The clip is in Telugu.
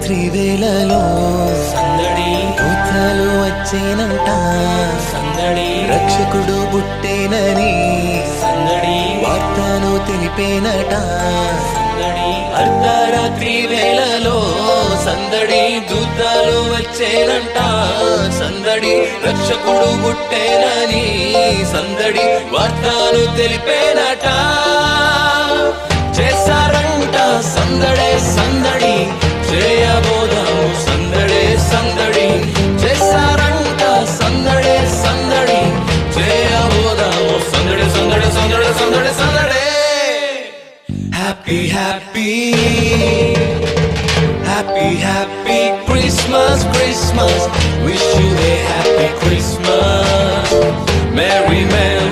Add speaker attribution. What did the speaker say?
Speaker 1: రాత్రి వేళలో
Speaker 2: సందడి
Speaker 1: దూతలు వచ్చేనంట
Speaker 2: సందడి
Speaker 1: రక్షకుడు పుట్టేనని
Speaker 2: సందడి
Speaker 1: వార్తను తెలిపేనట
Speaker 2: సందడి
Speaker 1: అర్ధరాత్రి వేళలో సందడి దూతలు వచ్చేనంట సందడి రక్షకుడు పుట్టేనని సందడి వార్తను తెలిపేనట చేశారంట సందడే సందడి చేయబోదాము సందడే సందడి చేశారంట సందడే సందడి చేయబోదాము సందడి సందడి సందడి సందడి సందడే happy happy happy happy Christmas Christmas wish you a happy Christmas merry merry